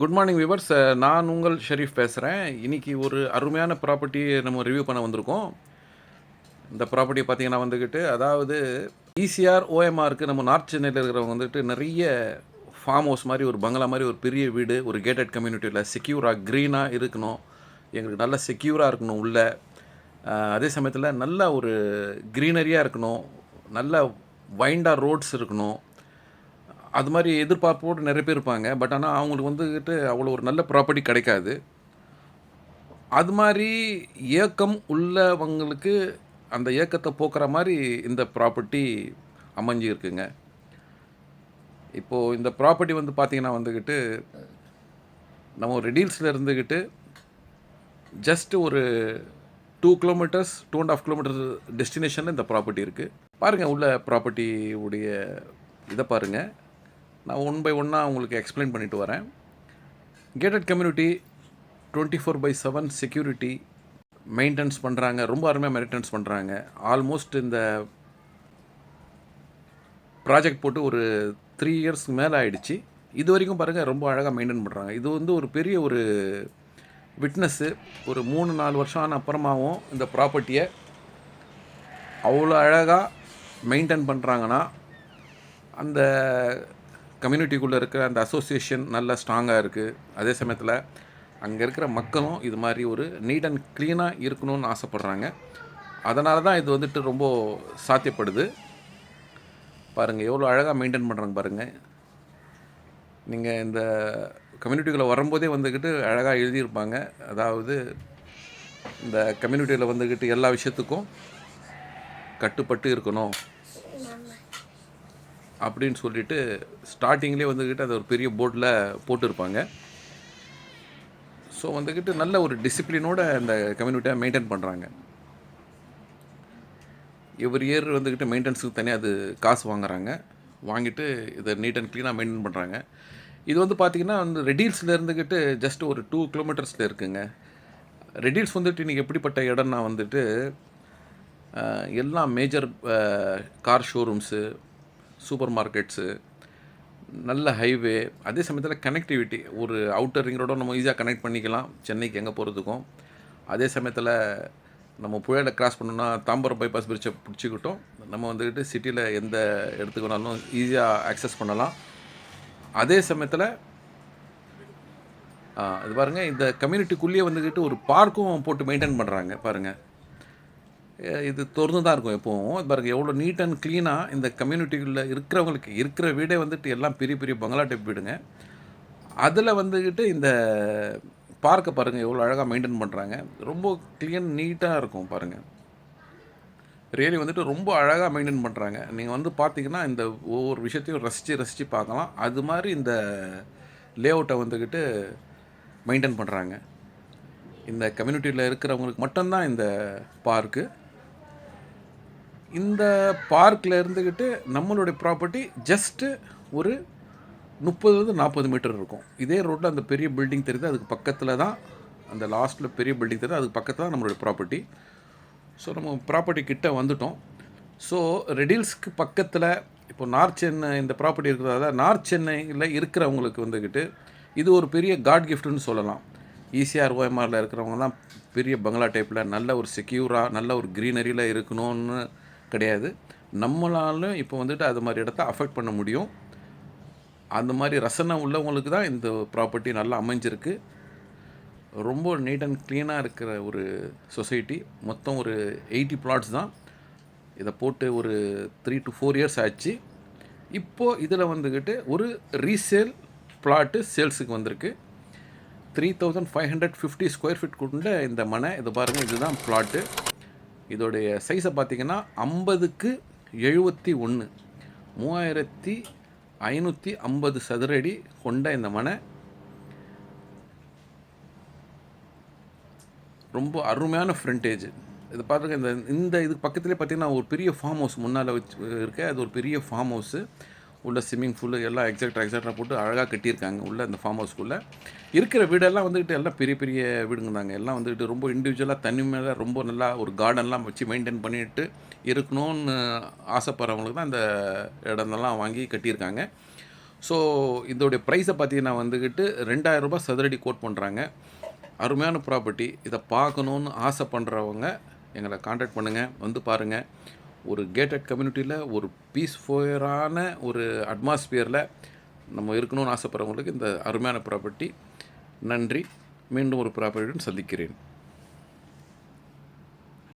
Good morning viewers. நான் உங்கள் ஷெரீஃப் பேசுகிறேன். இன்னைக்கு ஒரு அருமையான ப்ராப்பர்ட்டி நம்ம ரிவ்யூ பண்ண வந்திருக்கோம். இந்த ப்ராப்பர்ட்டி பார்த்தீங்கன்னா வந்துக்கிட்டு அதாவது ஈசிஆர் ஓஎம்ஆருக்கு நம்ம நார்த் சென்னையில் இருக்கிறவங்க வந்துட்டு நிறைய ஃபார்ம் ஹவுஸ் மாதிரி ஒரு பங்களா மாதிரி ஒரு பெரிய வீடு ஒரு கேட்டட் கம்யூனிட்டியில் செக்யூராக க்ரீனாக இருக்கணும். எங்களுக்கு நல்ல செக்யூராக இருக்கணும் உள்ள. அதே சமயத்தில் நல்ல ஒரு க்ரீனரியாக இருக்கணும். நல்ல வைண்டாக ரோட்ஸ் இருக்கணும். அது மாதிரி எதிர்பார்ப்போடு நிறைய பேர் இருப்பாங்க. பட் ஆனால் அவங்களுக்கு வந்துக்கிட்டு அவ்வளோ ஒரு நல்ல ப்ராப்பர்ட்டி கிடைக்காது. அது மாதிரி ஏக்கம் உள்ளவங்களுக்கு அந்த ஏக்கத்தை போக்குற மாதிரி இந்த ப்ராப்பர்ட்டி அமைஞ்சு இருக்குங்க. இப்போது இந்த ப்ராப்பர்ட்டி வந்து பார்த்திங்கன்னா வந்துக்கிட்டு நம்ம ரெடில்ஸில் இருந்துக்கிட்டு ஜஸ்ட் ஒரு 2 கிலோமீட்டர்ஸ் 2.5 கிலோமீட்டர்ஸ் டெஸ்டினேஷனில் இந்த ப்ராப்பர்ட்டி இருக்குது. பாருங்கள் உள்ள ப்ராப்பர்ட்டி உடைய இதை பாருங்கள். நான் ஒன் பை ஒன்னாக உங்களுக்கு எக்ஸ்பிளைன் பண்ணிட்டு வரேன். கேட்டட் கம்யூனிட்டி 24/7 செக்யூரிட்டி மெயின்டெனன்ஸ் பண்ணுறாங்க. ரொம்ப அருமையாக மெயின்டெனன்ஸ் பண்ணுறாங்க. ஆல்மோஸ்ட் இந்த ப்ராஜெக்ட் போட்டு ஒரு 3 இயர்ஸ்க்கு மேலே ஆகிடுச்சு. இது வரைக்கும் பாருங்கள் ரொம்ப அழகாக மெயின்டைன் பண்ணுறாங்க. இது வந்து ஒரு பெரிய ஒரு விட்னஸ்ஸு. ஒரு 3-4 வருஷம் ஆன அப்புறமாவும் இந்த ப்ராப்பர்ட்டியை அவ்வளோ அழகாக மெயின்டைன் பண்ணுறாங்கன்னா அந்த கம்யூனிட்டிக்குள்ளே இருக்கிற அந்த அசோசியேஷன் நல்லா ஸ்ட்ராங்காக இருக்குது. அதே சமயத்தில் அங்கே இருக்கிற மக்களும் இது மாதிரி ஒரு நீட் அண்ட் க்ளீனாக இருக்கணும்னு ஆசைப்பட்றாங்க. அதனால தான் இது வந்துட்டு ரொம்ப சாத்தியப்படுது. பாருங்கள் எவ்வளோ அழகாக மெயின்டைன் பண்ணுறாங்க பாருங்கள். நீங்கள் இந்த கம்யூனிட்டிக்குள்ளே வரும்போதே வந்துக்கிட்டு அழகாக எழுதியிருப்பாங்க. அதாவது இந்த கம்யூனிட்டியில் வந்துக்கிட்டு எல்லா விஷயத்துக்கும் கட்டுப்பட்டு இருக்கணும் அப்படின்னு சொல்லிட்டு ஸ்டார்டிங்லேயே வந்துக்கிட்டு அது ஒரு பெரிய போர்டில் போட்டிருப்பாங்க. ஸோ வந்துக்கிட்டு நல்ல ஒரு டிசிப்ளினோட இந்த கம்யூனிட்டியை மெயின்டைன் பண்ணுறாங்க. எவ்ரி இயர் வந்துக்கிட்டு மெயின்டெனன்ஸுக்கு தனியாக அது காசு வாங்குறாங்க. வாங்கிட்டு இதை நீட் அண்ட் க்ளீனாக மெயின்டைன் பண்ணுறாங்க. இது வந்து பார்த்திங்கன்னா வந்து ரெடில்ஸில் இருந்துக்கிட்டு ஜஸ்ட் ஒரு 2 கிலோமீட்டர்ஸில் இருக்குங்க. ரெடில்ஸ் வந்துட்டு இன்றைக்கி எப்படிப்பட்ட இடம்னா வந்துட்டு எல்லா major car showrooms, super markets, நல்ல ஹைவே, அதே சமயத்தில் கனெக்டிவிட்டி. ஒரு அவுட்டர் ரிங் ரோட நம்ம ஈஸியாக கனெக்ட் பண்ணிக்கலாம் சென்னைக்கு எங்கே போகிறதுக்கும். அதே சமயத்தில் நம்ம புயலை கிராஸ் பண்ணோன்னா தாம்பரம் பைபாஸ் பிரிட்ஜை பிடிச்சிக்கிட்டோம் நம்ம வந்துக்கிட்டு சிட்டியில் எந்த இடத்துக்கு வேணாலும் ஈஸியாக ஆக்சஸ் பண்ணலாம். அதே சமயத்தில் இது பாருங்கள், இந்த கம்யூனிட்டிக்குள்ளேயே வந்துக்கிட்டு ஒரு பார்க்கும் போட்டு மெயின்டைன் பண்ணுறாங்க பாருங்கள். இது திறந்து தான் இருக்கும் எப்போவும். பாருங்கள் எவ்வளோ நீட் அண்ட் க்ளீனாக இந்த கம்யூனிட்டிக்குள்ளே இருக்கிறவங்களுக்கு இருக்கிற வீடே வந்துட்டு எல்லாம் பெரிய பெரிய பங்களா டைப் வீடுங்க. அதில் வந்துக்கிட்டு இந்த பார்க்கை பாருங்கள் எவ்வளோ அழகாக மெயின்டைன் பண்ணுறாங்க. ரொம்ப க்ளீன் நீட்டாக இருக்கும் பாருங்கள். ரியலி வந்துட்டு ரொம்ப அழகாக மெயின்டைன் பண்ணுறாங்க. நீங்கள் வந்து பார்த்தீங்கன்னா இந்த ஒவ்வொரு விஷயத்தையும் ரசித்து பார்க்கலாம். அது மாதிரி இந்த லேஅவுட்டை வந்துக்கிட்டு மெயின்டைன் பண்ணுறாங்க. இந்த கம்யூனிட்டியில் இருக்கிறவங்களுக்கு மட்டும்தான் இந்த பார்க்கு. இந்த பார்க்கில் இருந்துக்கிட்டு நம்மளுடைய ப்ராப்பர்ட்டி ஜஸ்ட்டு ஒரு 30-40 மீட்டர் இருக்கும். இதே ரோட்டில் அந்த பெரிய பில்டிங் தெரியுது, அதுக்கு பக்கத்தில் தான் அந்த லாஸ்ட்டில் பெரிய பில்டிங் தெரியுது, அதுக்கு பக்கத்தில் தான் நம்மளுடைய ப்ராப்பர்ட்டி. ஸோ நம்ம ப்ராப்பர்ட்டி கிட்டே வந்துட்டோம். ஸோ ரெடில்ஸ்க்கு பக்கத்தில் இப்போ நார்த் சென்னை இந்த ப்ராப்பர்ட்டி இருக்கிறதால நார்த் சென்னையில் இருக்கிறவங்களுக்கு வந்துக்கிட்டு இது ஒரு பெரிய காட் கிஃப்ட்டுன்னு சொல்லலாம். ஈசிஆர் ஓஎம்ஆரில் இருக்கிறவங்க தான் பெரிய பங்களா டைப்பில் நல்ல ஒரு செக்யூராக நல்ல ஒரு க்ரீனரியில் இருக்கணும்னு கிடையாது. நம்மளாலும் இப்போ வந்துட்டு அது மாதிரி இடத்த அஃபெக்ட் பண்ண முடியும். அந்த மாதிரி ரசனை உள்ளவங்களுக்கு தான் இந்த ப்ராப்பர்ட்டி நல்லா அமைஞ்சிருக்கு. ரொம்ப நீட் அண்ட் க்ளீனாக இருக்கிற ஒரு சொசைட்டி. மொத்தம் ஒரு 80 பிளாட்ஸ் தான். இதை போட்டு ஒரு 3 to 4 இயர்ஸ் ஆச்சு. இப்போது இதில் வந்துக்கிட்டு ஒரு ரீசேல் பிளாட்டு சேல்ஸுக்கு வந்திருக்கு. 3550 ஸ்கொயர் ஃபீட் கொண்ட இந்த மனை. இதை பாருங்கள், இதுதான் பிளாட்டு. இதோடைய சைஸை பார்த்திங்கன்னா 50x71 3550 சதுர அடி கொண்ட இந்த மனை. ரொம்ப அருமையான ஃப்ரண்டேஜ். இது பாருங்கள். இந்த இதுக்கு பக்கத்துலேயே பார்த்திங்கன்னா ஒரு பெரிய ஃபார்ம் ஹவுஸ் முன்னால் வச்சு இருக்கு. அது ஒரு பெரிய ஃபார்ம் ஹவுஸு. உள்ள ஸ்விம்மிங் பூலு எல்லாம் எக்ஸட்ரா போட்டு அழகாக கட்டியிருக்காங்க. உள்ள இந்த ஃபார்ம் ஹவுஸ்க்குள்ளே இருக்கிற வீடெல்லாம் வந்துக்கிட்டு எல்லாம் பெரிய பெரிய வீடுங்க தாங்க. எல்லாம் வந்துக்கிட்டு ரொம்ப இண்டிவிஜுவலாக தனி மேலே ரொம்ப நல்லா ஒரு கார்டன்லாம் வச்சு மெயின்டைன் பண்ணிட்டு இருக்கணும்னு ஆசைப்படுறவங்களுக்கு தான் இந்த இடமெல்லாம் வாங்கி கட்டியிருக்காங்க. ஸோ இதோடைய ப்ரைஸை பார்த்தீங்கன்னா வந்துக்கிட்டு ரூ. 2000 சதுரடி கோட் பண்ணுறாங்க. அருமையான ப்ராப்பர்ட்டி. இதை பார்க்கணுன்னு ஆசை பண்ணுறவங்க எங்களை காண்டாக்ட் பண்ணுங்கள், வந்து பாருங்கள். ஒரு கேட்டட் கம்யூனிட்டியில் ஒரு பீஸ்ஃபுல்லான ஒரு அட்மாஸ்பியரில் நம்ம இருக்கணும்னு ஆசைப்படுறவங்களுக்கு இந்த அருமையான ப்ராப்பர்ட்டி. நன்றி. மீண்டும் ஒரு ப்ராப்பர்ட்டியுடன் சந்திக்கிறேன்.